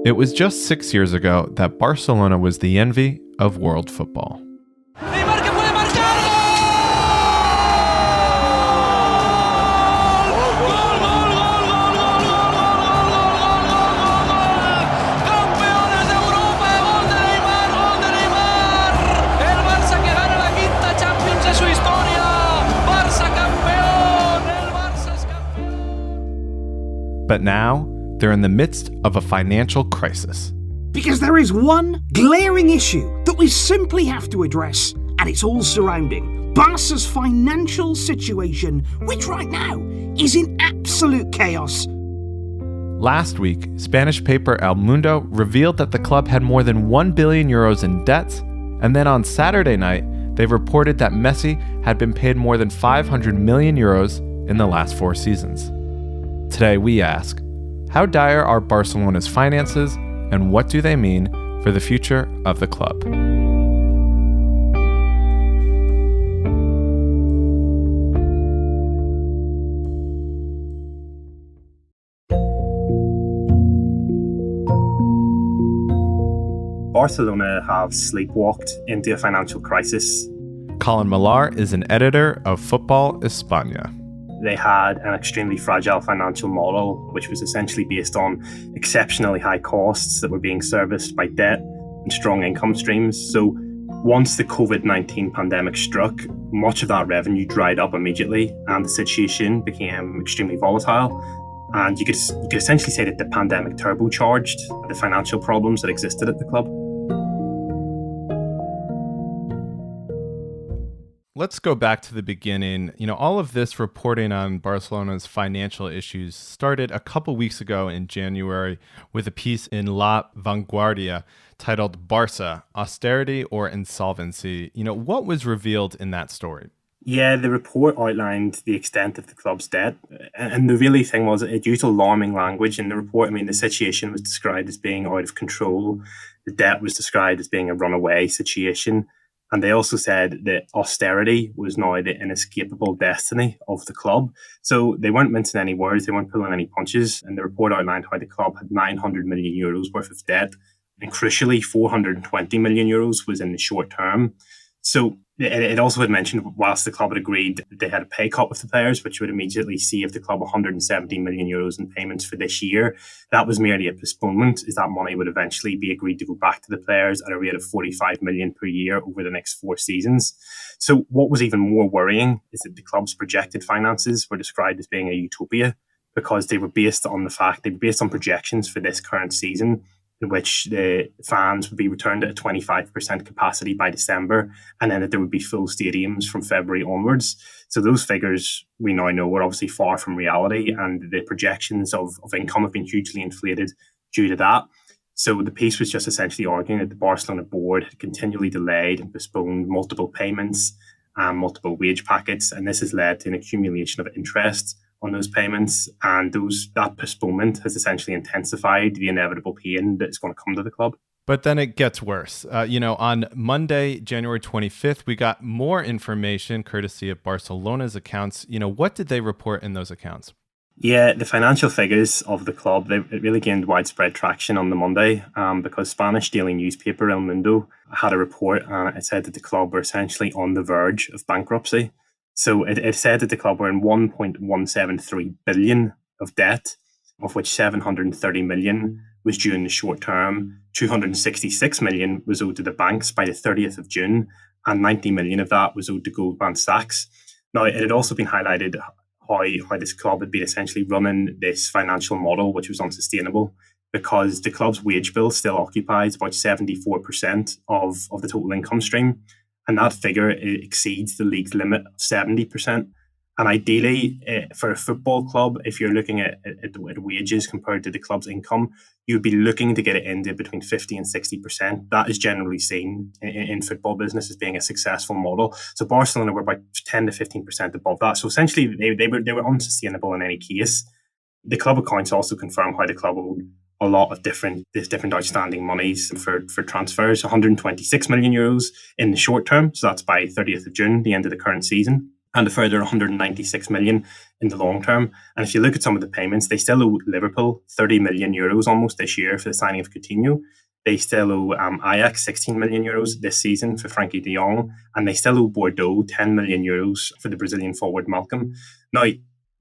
It was just 6 years ago that Barcelona was the envy of world football. But now, they're in the midst of a financial crisis. Because there is one glaring issue that we simply have to address, and it's all surrounding Barca's financial situation, which right now is in absolute chaos. Last week, Spanish paper El Mundo revealed that the club had more than 1 billion euros in debts, and then on Saturday night, they reported that Messi had been paid more than 500 million euros in the last 4 seasons. Today we ask, how dire are Barcelona's finances, and what do they mean for the future of the club? Barcelona have sleepwalked into a financial crisis. Colin Millar is an editor of Football Espana. They had an extremely fragile financial model, which was essentially based on exceptionally high costs that were being serviced by debt and strong income streams. So once the COVID-19 pandemic struck, much of that revenue dried up immediately and the situation became extremely volatile. And you could essentially say that the pandemic turbocharged the financial problems that existed at the club. Let's go back to the beginning. All of this reporting on Barcelona's financial issues started a couple weeks ago in January with a piece in La Vanguardia titled Barça, Austerity or Insolvency. What was revealed in that story? Yeah, the report outlined the extent of the club's debt. And the really thing was it used alarming language in the report. The situation was described as being out of control. The debt was described as being a runaway situation. And they also said that austerity was now the inescapable destiny of the club. So they weren't mincing any words, they weren't pulling any punches. And the report outlined how the club had 900 million euros worth of debt. And crucially, 420 million euros was in the short term. So it also had mentioned, whilst the club had agreed that they had a pay cut with the players, which would immediately save the club 170 million euros in payments for this year, that was merely a postponement, as that money would eventually be agreed to go back to the players at a rate of 45 million per year over the next 4 seasons. So what was even more worrying is that the club's projected finances were described as being a utopia, because they were based on projections for this current season, in which the fans would be returned at a 25% capacity by December, and then that there would be full stadiums from February onwards. So those figures we now know are obviously far from reality, and the projections of income have been hugely inflated due to that. So the piece was just essentially arguing that the Barcelona board had continually delayed and postponed multiple payments and multiple wage packets, and this has led to an accumulation of interest on those payments, and that postponement has essentially intensified the inevitable pain that's going to come to the club. But then it gets worse. On Monday, January 25th, we got more information courtesy of Barcelona's accounts. What did they report in those accounts? Yeah, the financial figures of the club, it really gained widespread traction on the Monday because Spanish daily newspaper El Mundo had a report, and it said that the club were essentially on the verge of bankruptcy. So it said that the club were in 1.173 billion of debt, of which 730 million was due in the short term, 266 million was owed to the banks by the 30th of June, and 90 million of that was owed to Goldman Sachs. Now, it had also been highlighted how this club had been essentially running this financial model, which was unsustainable, because the club's wage bill still occupies about 74% of the total income stream. And that figure exceeds the league's limit of 70%. And ideally, for a football club, if you're looking at wages compared to the club's income, you'd be looking to get it into between 50 and 60%. That is generally seen in football business as being a successful model. So Barcelona were about 10 to 15% above that. So essentially, they were unsustainable in any case. The club accounts also confirm how the club owed a lot of different outstanding monies for transfers, 126 million euros in the short term. So that's by 30th of June, the end of the current season. and a further 196 million in the long term. And if you look at some of the payments, they still owe Liverpool 30 million euros almost this year for the signing of Coutinho. They still owe Ajax 16 million euros this season for Frankie de Jong, and they still owe Bordeaux 10 million euros for the Brazilian forward Malcolm. Now,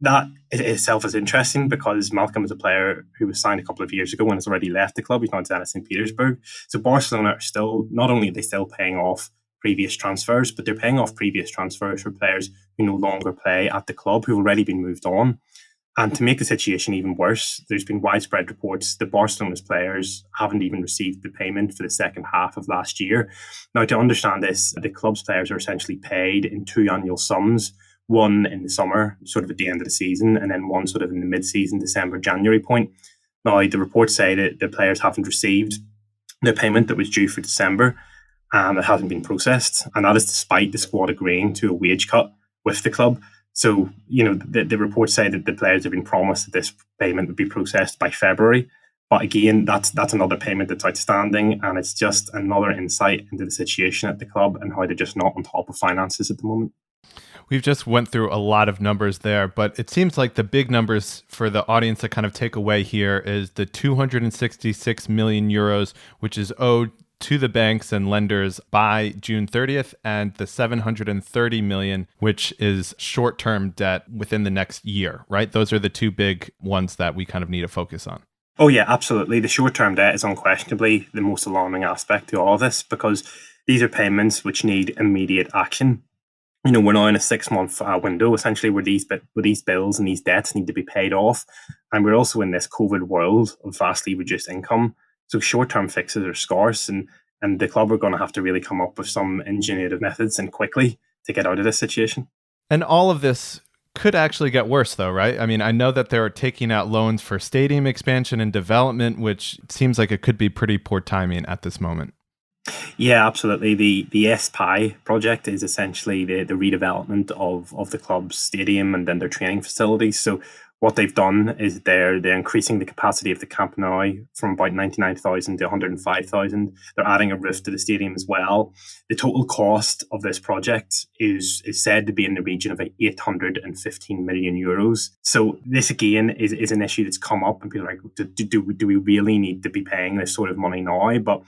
that in itself is interesting because Malcolm is a player who was signed a couple of years ago and has already left the club. He's now at St. Petersburg. So Barcelona are still, not only are they still paying off previous transfers, but they're paying off previous transfers for players who no longer play at the club, who've already been moved on. And to make the situation even worse, there's been widespread reports that Barcelona's players haven't even received the payment for the second half of last year. Now, to understand this, the club's players are essentially paid in two annual sums, one in the summer, sort of at the end of the season, and then one sort of in the mid-season, December, January point. Now, the reports say that the players haven't received the payment that was due for December. It hasn't been processed, and that is despite the squad agreeing to a wage cut with the club. So, the reports say that the players have been promised that this payment would be processed by February. But again, that's another payment that's outstanding, and it's just another insight into the situation at the club and how they're just not on top of finances at the moment. We've just went through a lot of numbers there, but it seems like the big numbers for the audience to kind of take away here is the 266 million euros, which is owed to the banks and lenders by June 30th, and the 730 million, which is short-term debt within the next year, right? Those are the two big ones that we kind of need to focus on. Oh yeah, absolutely. The short-term debt is unquestionably the most alarming aspect to all of this, because these are payments which need immediate action. We're now in a 6-month window, essentially, where these bills and these debts need to be paid off. And we're also in this COVID world of vastly reduced income. So short-term fixes are scarce, and the club are going to have to really come up with some ingenuitive methods and quickly to get out of this situation. And all of this could actually get worse, though, right? I mean, I know that they're taking out loans for stadium expansion and development, which seems like it could be pretty poor timing at this moment. Yeah, absolutely. The SPI project is essentially the redevelopment of the club's stadium and then their training facilities. So what they've done is they're increasing the capacity of the Camp Nou from about 99,000 to 105,000. They're adding a roof to the stadium as well. The total cost of this project is said to be in the region of 815 million euros. So this again is an issue that's come up, and people are like, do we really need to be paying this sort of money now? But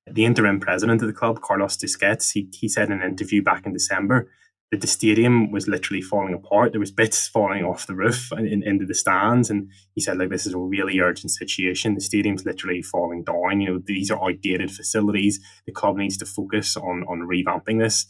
the interim president of the club, Carlos Tusquets, he said in an interview back in December that the stadium was literally falling apart. There was bits falling off the roof into the stands, and he said, this is a really urgent situation. The stadium's literally falling down. These are outdated facilities. The club needs to focus on revamping this.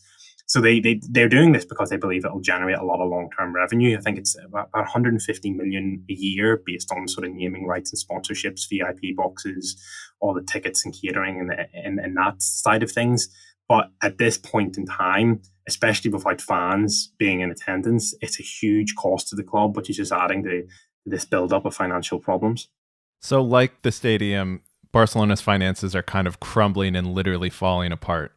So they're doing this because they believe it will generate a lot of long-term revenue. I think it's about 150 million a year based on sort of naming rights and sponsorships, VIP boxes, all the tickets and catering and that side of things. But at this point in time, especially without fans being in attendance, it's a huge cost to the club, which is just adding to this build-up of financial problems. So like the stadium, Barcelona's finances are kind of crumbling and literally falling apart.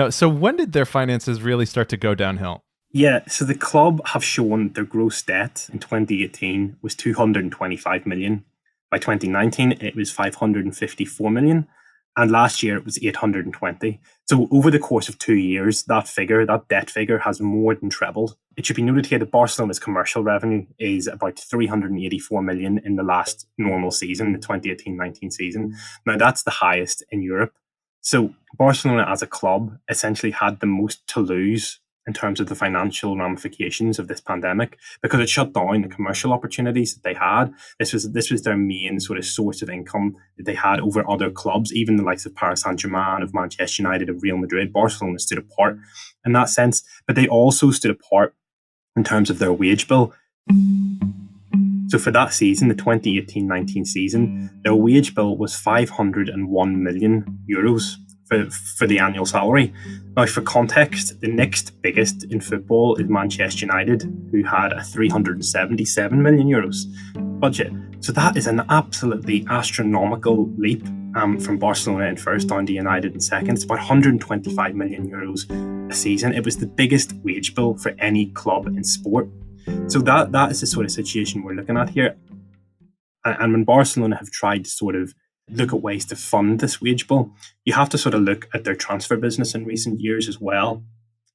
So when did their finances really start to go downhill? Yeah, so the club have shown their gross debt in 2018 was 225 million. By 2019, it was 554 million. And last year it was 820. So over the course of 2 years, that debt figure has more than trebled. It should be noted here that Barcelona's commercial revenue is about 384 million in the last normal season, the 2018-19 season. Now that's the highest in Europe. So Barcelona as a club essentially had the most to lose in terms of the financial ramifications of this pandemic, because it shut down the commercial opportunities that they had. This was their main sort of source of income that they had over other clubs, even the likes of Paris Saint-Germain, of Manchester United, of Real Madrid. Barcelona stood apart in that sense, but they also stood apart in terms of their wage bill. So for that season, the 2018-19 season, their wage bill was 501 million euros. For the annual salary. Now, for context, the next biggest in football is Manchester United, who had a 377 million euros budget. So that is an absolutely astronomical leap from Barcelona in first down to United in second. It's about 125 million euros a season. It was the biggest wage bill for any club in sport. So that is the sort of situation we're looking at here. And when Barcelona have tried to sort of look at ways to fund this wage bill, you have to sort of look at their transfer business in recent years as well.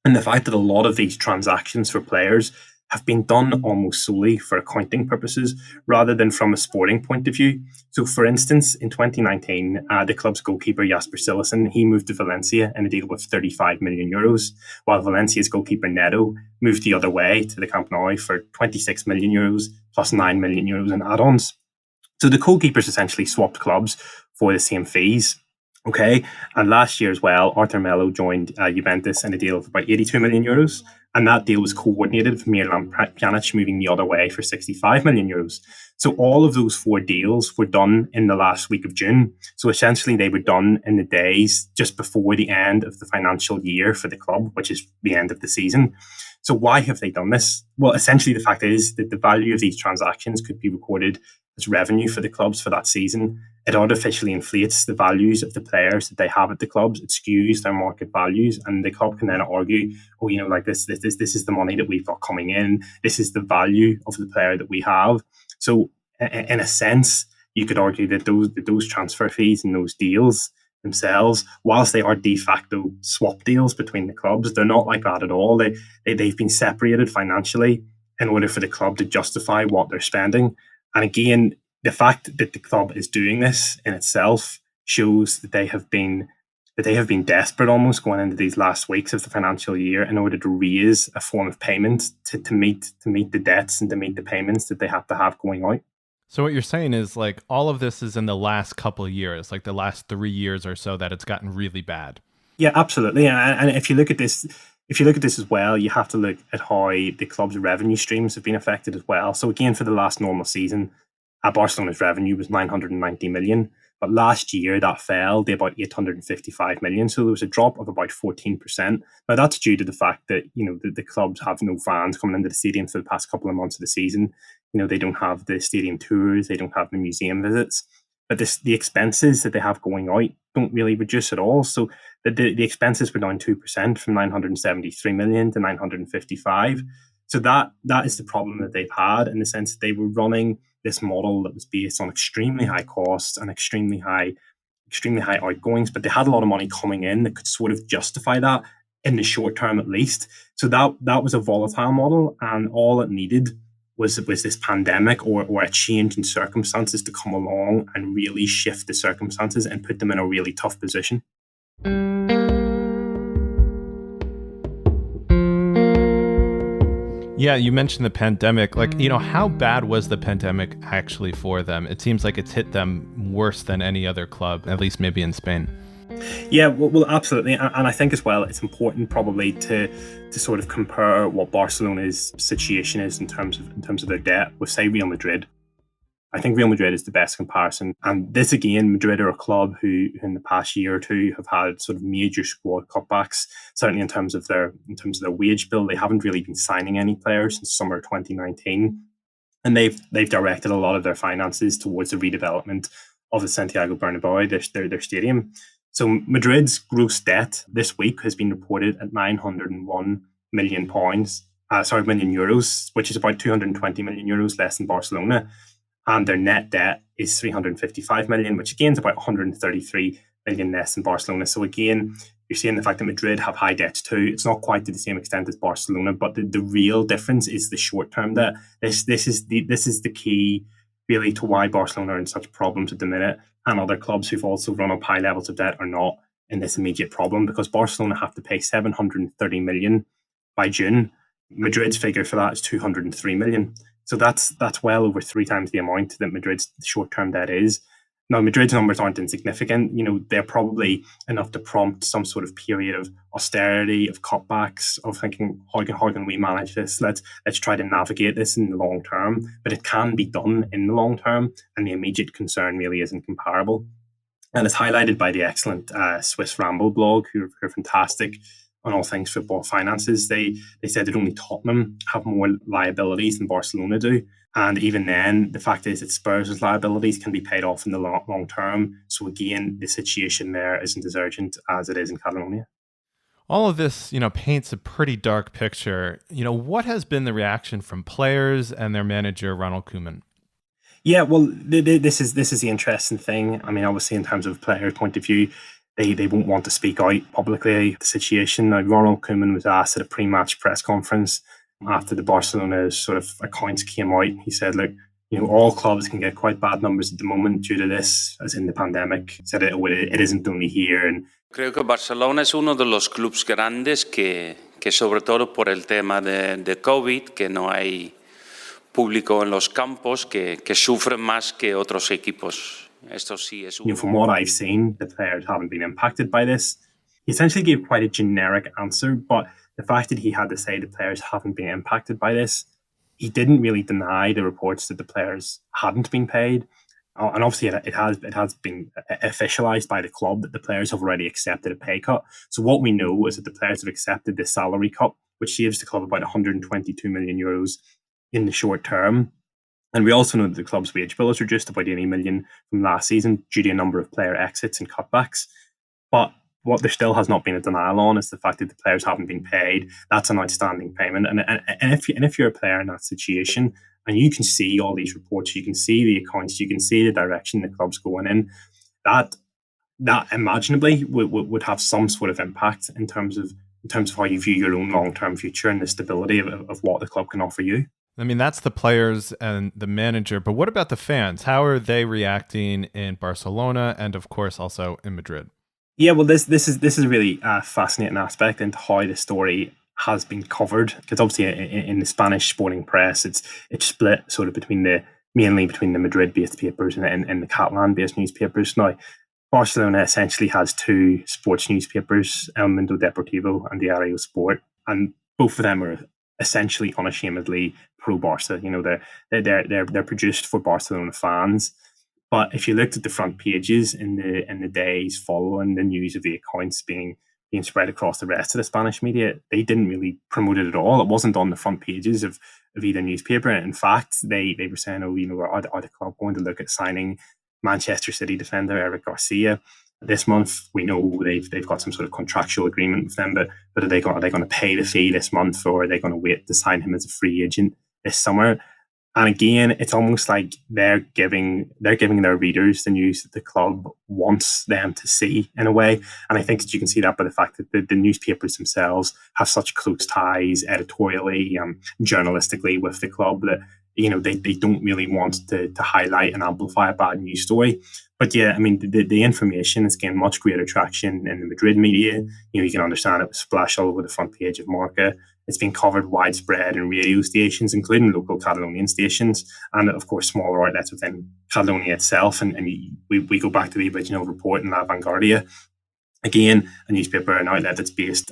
And the fact that a lot of these transactions for players have been done almost solely for accounting purposes rather than from a sporting point of view. So, for instance, in 2019, the club's goalkeeper Jasper Cillessen, he moved to Valencia in a deal with 35 million euros, while Valencia's goalkeeper Neto moved the other way to the Camp Nou for 26 million euros plus 9 million euros in add-ons. So the goalkeepers essentially swapped clubs for the same fees. Okay, and last year as well, Arthur Melo joined Juventus in a deal of about 82 million euros, and that deal was coordinated with Miralem Pjanic moving the other way for 65 million euros. So all of those 4 deals were done in the last week of June. So essentially, they were done in the days just before the end of the financial year for the club, which is the end of the season. So why have they done this? Well, essentially, the fact is that the value of these transactions could be recorded as revenue for the clubs for that season. It artificially inflates the values of the players that they have at the clubs. It skews their market values, and the club can then argue, oh, like this is the money that we've got coming in. This is the value of the player that we have. So, in a sense, you could argue that those transfer fees and those deals themselves, whilst they are de facto swap deals between the clubs, they're not like that at all. They've been separated financially in order for the club to justify what they're spending. And again, the fact that the club is doing this in itself shows that they have been desperate almost going into these last weeks of the financial year in order to raise a form of payment to meet the debts and to meet the payments that they have to have going out. So what you're saying is like all of this is in the last couple of years, like the last 3 years or so, that it's gotten really bad. Yeah, absolutely. And if you look at this as well, you have to look at how the club's revenue streams have been affected as well. So again, for the last normal season, Barcelona's revenue was 990 million. But last year, that fell to about 855 million. So there was a drop of about 14%. Now, that's due to the fact that, the clubs have no fans coming into the stadium for the past couple of months of the season. They don't have the stadium tours. They don't have the museum visits. But the expenses that they have going out don't really reduce at all. So the expenses were down 2% from 973 million to 955. So that is the problem that they've had, in the sense that they were running this model that was based on extremely high costs and extremely high outgoings, but they had a lot of money coming in that could sort of justify that in the short term at least. So that was a volatile model, and all it needed was this pandemic or a change in circumstances to come along and really shift the circumstances and put them in a really tough position. Yeah, you mentioned the pandemic. Like, how bad was the pandemic actually for them? It seems like it's hit them worse than any other club, at least maybe in Spain. Yeah, well, absolutely. And I think as well, it's important probably to sort of compare what Barcelona's situation is in terms of their debt with, say, Real Madrid. I think Real Madrid is the best comparison. And this, again, Madrid are a club who in the past year or two have had sort of major squad cutbacks, certainly in terms of their wage bill. They haven't really been signing any players since summer 2019. And they've directed a lot of their finances towards the redevelopment of the Santiago Bernabeu, their stadium. So Madrid's gross debt this week has been reported at 901 million euros, which is about 220 million euros less than Barcelona. And their net debt is 355 million, which again is about 133 million less than Barcelona. So again, you're seeing the fact that Madrid have high debts too. It's not quite to the same extent as Barcelona, but the real difference is the short-term debt. This is the key really to why Barcelona are in such problems at the minute, and other clubs who've also run up high levels of debt are not in this immediate problem, because Barcelona have to pay 730 million by June. Madrid's figure for that is 203 million. So that's well over 3 times the amount that Madrid's short-term debt is. Now, Madrid's numbers aren't insignificant. They're probably enough to prompt some sort of period of austerity, of cutbacks, of thinking, how can we manage this? Let's try to navigate this in the long term. But it can be done in the long term, and the immediate concern really isn't comparable. And it's highlighted by the excellent Swiss Ramble blog, who are fantastic on all things football finances. They said that only Tottenham have more liabilities than Barcelona do. And even then, the fact is that Spurs' liabilities can be paid off in the long term. So again, the situation there isn't as urgent as it is in Catalonia. All of this, paints a pretty dark picture. What has been the reaction from players and their manager, Ronald Koeman? Yeah, well, this is the interesting thing. I mean, obviously, in terms of player point of view, they won't want to speak out publicly the situation. Now, Ronald Koeman was asked at a pre-match press conference after the Barcelona sort of accounts came out. He said, look, all clubs can get quite bad numbers at the moment due to this, as in the pandemic. He said it isn't only here. And creo que Barcelona es uno de los clubes grandes que sobre todo por el tema de COVID, que no hay público en los campos, que sufren más que otros equipos. Esto sí es from what I've seen, the players haven't been impacted by this. He essentially gave quite a generic answer, but the fact that he had to say the players haven't been impacted by this, he didn't really deny the reports that the players hadn't been paid. And obviously it has been officialized by the club that the players have already accepted a pay cut. So what we know is that the players have accepted the salary cut, which saves the club about 122 million euros in the short term. And we also know that the club's wage bill is reduced about 80 million from last season due to a number of player exits and cutbacks. But what there still has not been a denial on is the fact that the players haven't been paid. That's an outstanding payment. And if you're a player in that situation and you can see all these reports, you can see the accounts, you can see the direction the club's going in, that imaginably would have some sort of impact in terms of how you view your own long-term future and the stability of what the club can offer you. I mean, that's the players and the manager, but what about the fans? How are they reacting in Barcelona and, of course, also in Madrid? Yeah, well, this is really a fascinating aspect into how the story has been covered, because obviously in the Spanish sporting press, it's split sort of mainly between the Madrid-based papers and the Catalan-based newspapers. Now, Barcelona essentially has two sports newspapers, El Mundo Deportivo and Diario Sport, and both of them are essentially unashamedly pro-Barca. They're produced for Barcelona fans. But if you looked at the front pages in the days following the news of the accounts being spread across the rest of the Spanish media, they didn't really promote it at all. It wasn't on the front pages of either newspaper. In fact, they were saying, are the club going to look at signing Manchester City defender Eric Garcia this month? We know they've got some sort of contractual agreement with them, but are they going to pay the fee this month, or are they going to wait to sign him as a free agent this summer? And again, it's almost like they're giving their readers the news that the club wants them to see, in a way. And I think that you can see that by the fact that the newspapers themselves have such close ties editorially, journalistically with the club, that they don't really want to highlight and amplify a bad news story. But yeah, I mean, the information has gained much greater traction in the Madrid media. You can understand it was splashed all over the front page of Marca. It's been covered widespread in radio stations, including local Catalonian stations, and of course smaller outlets within Catalonia itself. And we go back to the original report in La Vanguardia, again a newspaper, an outlet that's based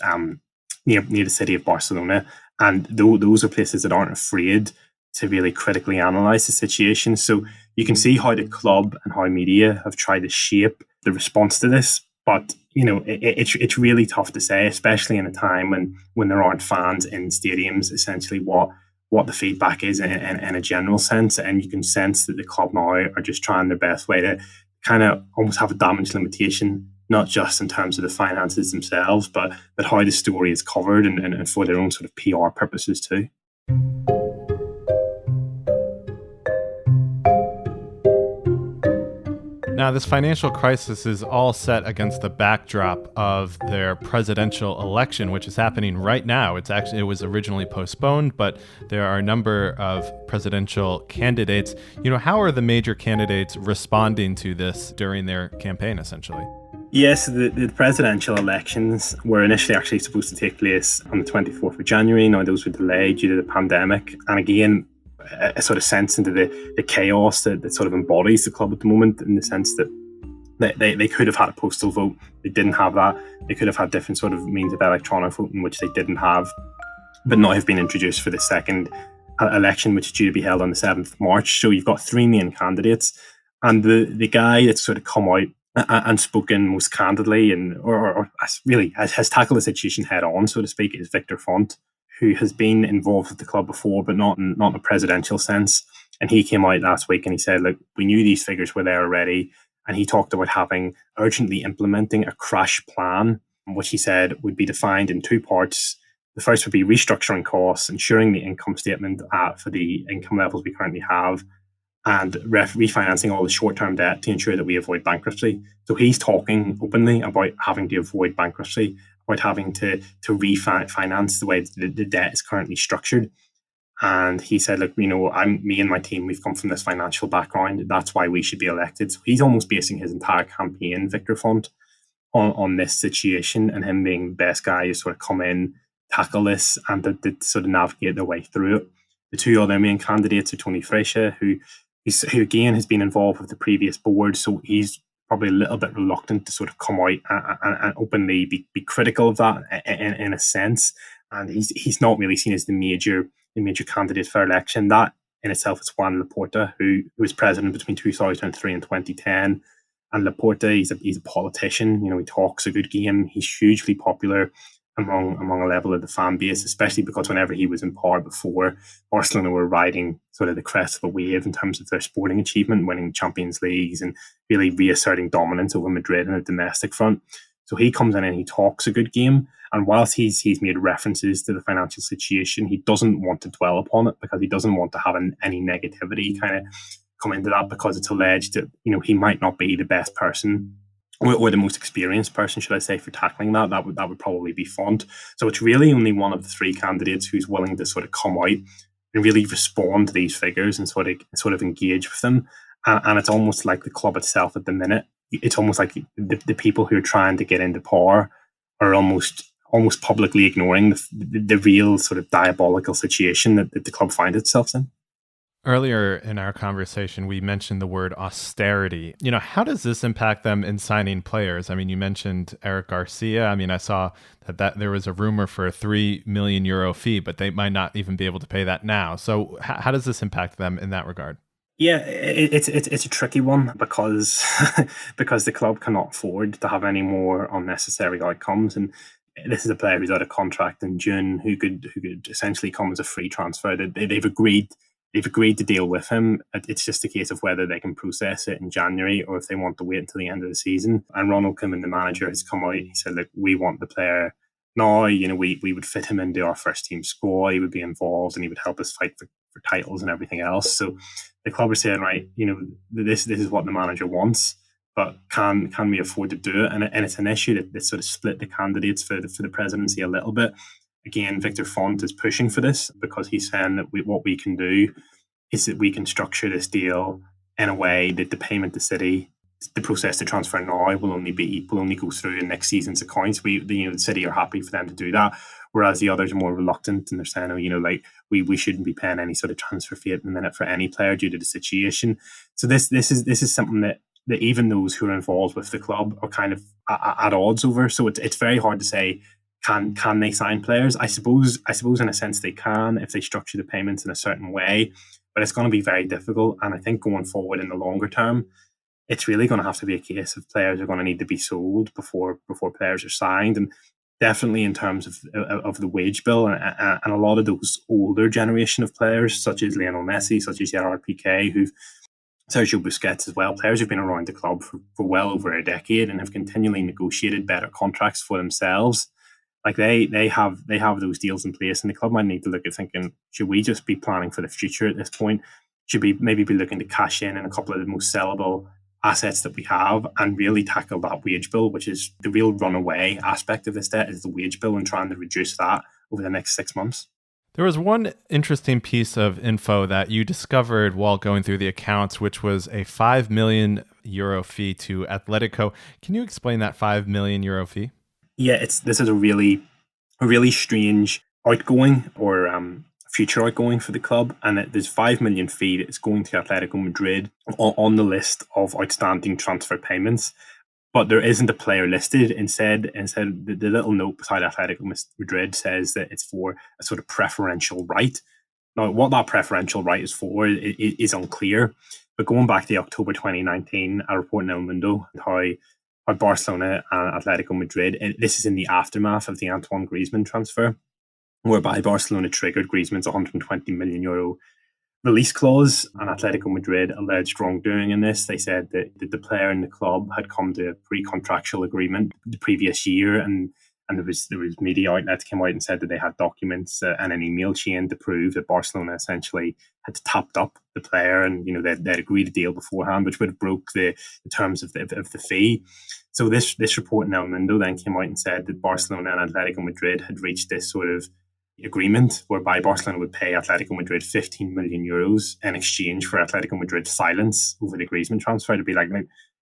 near the city of Barcelona. And those are places that aren't afraid to really critically analyse the situation. So you can see how the club and how media have tried to shape the response to this. But it's really tough to say, especially in a time when there aren't fans in stadiums, essentially what the feedback is in a general sense. And you can sense that the club now are just trying their best way to kind of almost have a damage limitation, not just in terms of the finances themselves, but how the story is covered and for their own sort of PR purposes too. Now, this financial crisis is all set against the backdrop of their presidential election, which is happening right now. It was originally postponed, but there are a number of presidential candidates. How are the major candidates responding to this during their campaign, essentially? Yes, the presidential elections were initially actually supposed to take place on the 24th of January. Now, those were delayed due to the pandemic. And again, a sort of sense into the chaos that sort of embodies the club at the moment, in the sense that they could have had a postal vote. They didn't have that. They could have had different sort of means of electronic voting, which they didn't have, but now have been introduced for the second election, which is due to be held on the 7th of March. So you've got three main candidates, and the guy that's sort of come out and spoken most candidly or really has tackled the situation head on, so to speak, is Victor Font, who has been involved with the club before, but not in a presidential sense. And he came out last week and he said, look, we knew these figures were there already. And he talked about urgently implementing a crash plan, which he said would be defined in two parts. The first would be restructuring costs, ensuring the income statement for the income levels we currently have, and refinancing all the short-term debt to ensure that we avoid bankruptcy. So he's talking openly about having to avoid bankruptcy, about having to refinance the way the debt is currently structured. And he said, look, me and my team, we've come from this financial background. That's why we should be elected. So he's almost basing his entire campaign, Victor Font, on this situation, and him being the best guy to sort of come in, tackle this, and to sort of navigate their way through it. The two other main candidates are Tony Freixa, who again has been involved with the previous board, so he's probably a little bit reluctant to sort of come out and openly be critical of that in a sense. And he's not really seen as the major candidate for election. That in itself is Juan Laporta, who was president between 2003 and 2010. And Laporta, he's a politician. He talks a good game. He's hugely popular among a level of the fan base, especially because whenever he was in power before, Barcelona were riding sort of the crest of the wave in terms of their sporting achievement, winning Champions Leagues and really reasserting dominance over Madrid on a domestic front. So he comes in and he talks a good game. And whilst he's made references to the financial situation, he doesn't want to dwell upon it because he doesn't want to have any negativity kind of come into that, because it's alleged that he might not be the best person or the most experienced person, should I say, for tackling that. That would probably be Font. So it's really only one of the three candidates who's willing to sort of come out and really respond to these figures and sort of engage with them. And it's almost like the club itself at the minute. It's almost like the people who are trying to get into power are almost publicly ignoring the real sort of diabolical situation that the club finds itself in. Earlier in our conversation, we mentioned the word austerity. How does this impact them in signing players? I mean, you mentioned Eric Garcia. I mean, I saw that there was a rumor for a €3 million fee, but they might not even be able to pay that now. So how does this impact them in that regard? Yeah, it's a tricky one because the club cannot afford to have any more unnecessary outcomes. And this is a player who's out of contract in June who could essentially come as a free transfer. They've agreed to deal with him. It's just a case of whether they can process it in January or if they want to wait until the end of the season. And Ronald Koeman, the manager, has come out. He said, look, we want the player now. We would fit him into our first team squad. He would be involved and he would help us fight for titles and everything else. So the club are saying, right, this is what the manager wants, but can we afford to do it? And it's an issue that sort of split the candidates for the presidency a little bit. Again, Victor Font is pushing for this because he's saying that what we can do is that we can structure this deal in a way that the payment to City, the process to transfer now will only go through in next season's accounts. The City are happy for them to do that, whereas the others are more reluctant and they're saying, we shouldn't be paying any sort of transfer fee at the minute for any player due to the situation. So this is something that even those who are involved with the club are kind of at odds over. So it's very hard to say. Can they sign players? I suppose in a sense they can if they structure the payments in a certain way, but it's going to be very difficult. And I think going forward in the longer term, it's really going to have to be a case of players are going to need to be sold before players are signed. And definitely in terms of the wage bill and a lot of those older generation of players, such as Lionel Messi, such as Gerard Piqué, Sergio Busquets as well, players who've been around the club for well over a decade and have continually negotiated better contracts for themselves. Like they have those deals in place, and the club might need to look at thinking, should we just be planning for the future at this point? Should we maybe be looking to cash in a couple of the most sellable assets that we have and really tackle that wage bill, which is the real runaway aspect of this debt, is the wage bill, and trying to reduce that over the next 6 months. There was one interesting piece of info that you discovered while going through the accounts, which was a €5 million fee to Atletico. Can you explain that €5 million fee? Yeah, this is a really strange outgoing or future outgoing for the club, and there's $5 million fee that's going to Atletico Madrid on the list of outstanding transfer payments, but there isn't a player listed. Instead, the little note beside Atletico Madrid says that it's for a sort of preferential right. Now, what that preferential right is for is unclear. But going back to October 2019, a report in El Mundo how Barcelona and Atletico Madrid, and this is in the aftermath of the Antoine Griezmann transfer, whereby Barcelona triggered Griezmann's €120 million release clause, and Atletico Madrid alleged wrongdoing in this. They said that the player and the club had come to a pre-contractual agreement the previous year, and there was media outlets came out and said that they had documents and an email chain to prove that Barcelona essentially tapped up the player, and they'd agreed a deal beforehand, which would have broke the terms of the fee. So this report in El Mundo then came out and said that Barcelona and Atletico Madrid had reached this sort of agreement whereby Barcelona would pay Atletico Madrid 15 million euros in exchange for Atletico Madrid's silence over the Griezmann transfer. To be like,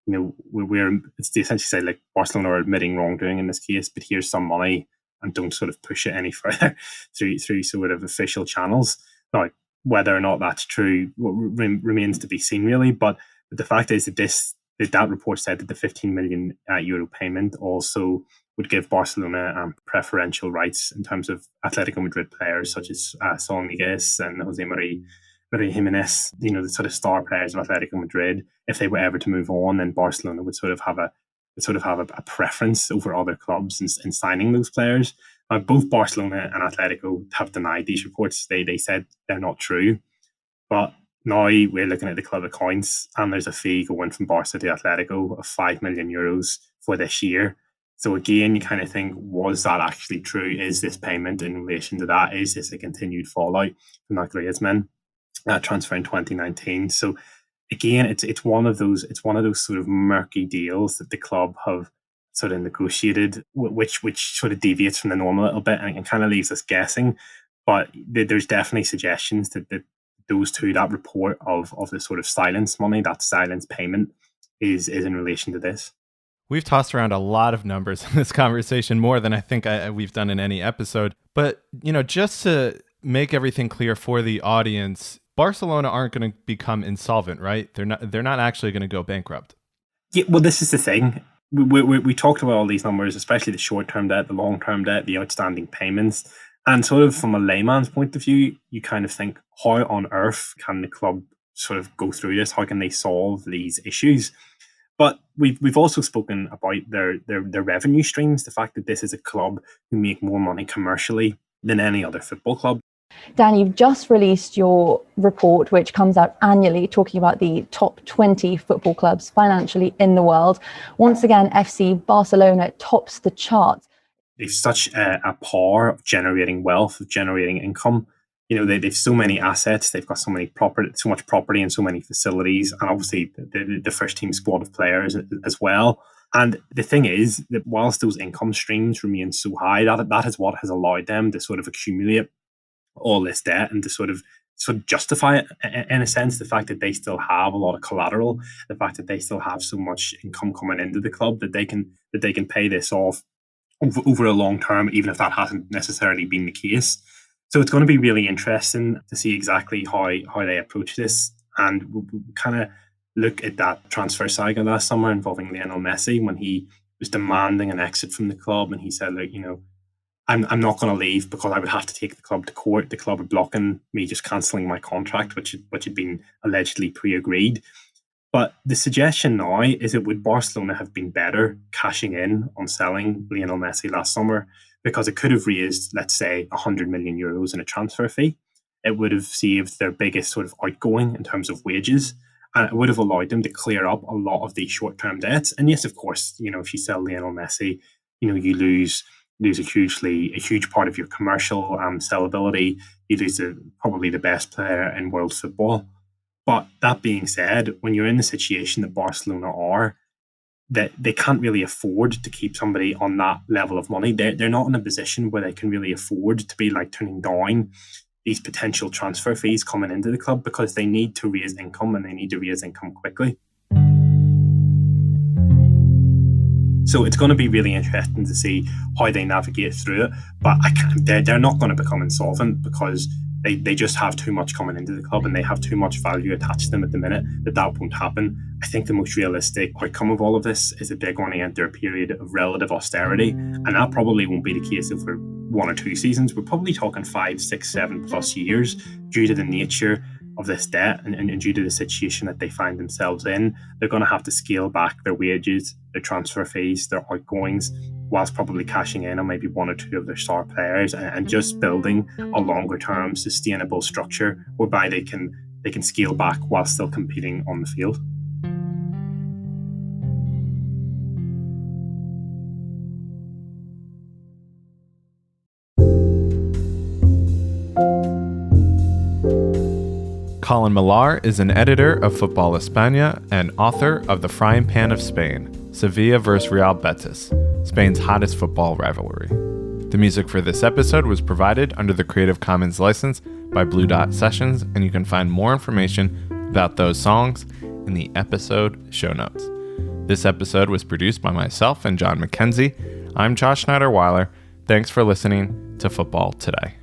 it's essentially say like Barcelona are admitting wrongdoing in this case, but here's some money and don't sort of push it any further through sort of official channels. Now, whether or not that's true remains to be seen, really. But the fact is that that report said that the 15 million euro payment also would give Barcelona preferential rights in terms of Atletico Madrid players such as Saul Niguez and Jose Maria Jimenez, the sort of star players of Atletico Madrid. If they were ever to move on, then Barcelona would sort of have a preference over other clubs in signing those players. Both Barcelona and Atletico have denied these reports. They said they're not true. But now we're looking at the club accounts, and there's a fee going from Barca to Atletico of 5 million euros for this year. So again, you kind of think, was that actually true? Is this payment in relation to that? Is this a continued fallout from that Griezmann transfer in 2019? So again, it's one of those sort of murky deals that the club have sort of negotiated, which sort of deviates from the norm a little bit and kind of leaves us guessing. But there's definitely suggestions that those two, that report of the sort of silence money, that silence payment, is in relation to this. We've tossed around a lot of numbers in this conversation, more than I think we've done in any episode. But, just to make everything clear for the audience, Barcelona aren't going to become insolvent, right? They're not actually going to go bankrupt. Yeah, well, this is the thing. We talked about all these numbers, especially the short-term debt, the long-term debt, the outstanding payments. And sort of from a layman's point of view, you kind of think, how on earth can the club sort of go through this? How can they solve these issues? But we've also spoken about their revenue streams, the fact that this is a club who make more money commercially than any other football club. Dan, you've just released your report, which comes out annually, talking about the top 20 football clubs financially in the world. Once again, FC Barcelona tops the charts. They've such a power of generating wealth, of generating income. They've so many assets. They've got so much property and so many facilities, and obviously the first team squad of players as well. And the thing is that whilst those income streams remain so high, that is what has allowed them to sort of accumulate all this debt and to sort of justify it in a sense. The fact that they still have a lot of collateral, the fact that they still have so much income coming into the club that they can pay this off over a long term, even if that hasn't necessarily been the case. So it's going to be really interesting to see exactly how they approach this. And we'll kind of look at that transfer saga last summer involving Lionel Messi, when he was demanding an exit from the club, and he said, I'm not going to leave because I would have to take the club to court. The club are blocking me just cancelling my contract, which had been allegedly pre-agreed. But the suggestion now is that would Barcelona have been better cashing in on selling Lionel Messi last summer, because it could have raised, let's say, 100 million euros in a transfer fee. It would have saved their biggest sort of outgoing in terms of wages, and it would have allowed them to clear up a lot of these short-term debts. And yes, of course, if you sell Lionel Messi, you lose a huge part of your commercial sellability. You lose probably the best player in world football. But that being said, when you're in the situation that Barcelona are, that they can't really afford to keep somebody on that level of money. They're not in a position where they can really afford to be like turning down these potential transfer fees coming into the club, because they need to raise income, and they need to raise income quickly. So it's going to be really interesting to see how they navigate through it. But they're not going to become insolvent, because they just have too much coming into the club, and they have too much value attached to them at the minute that won't happen. I think the most realistic outcome of all of this is that they're going to enter a period of relative austerity, and that probably won't be the case over 1 or 2 seasons. We're probably talking 5, 6, 7+ years, due to the nature of this debt and due to the situation that they find themselves in. They're going to have to scale back their wages, their transfer fees, their outgoings, whilst probably cashing in on maybe 1 or 2 of their star players, and just building a longer term sustainable structure whereby they can scale back while still competing on the field. Colin Millar is an editor of Football Espana and author of The Frying Pan of Spain, Sevilla vs. Real Betis, Spain's hottest football rivalry. The music for this episode was provided under the Creative Commons license by Blue Dot Sessions, and you can find more information about those songs in the episode show notes. This episode was produced by myself and John McKenzie. I'm Josh Schneider-Weiler. Thanks for listening to Football Today.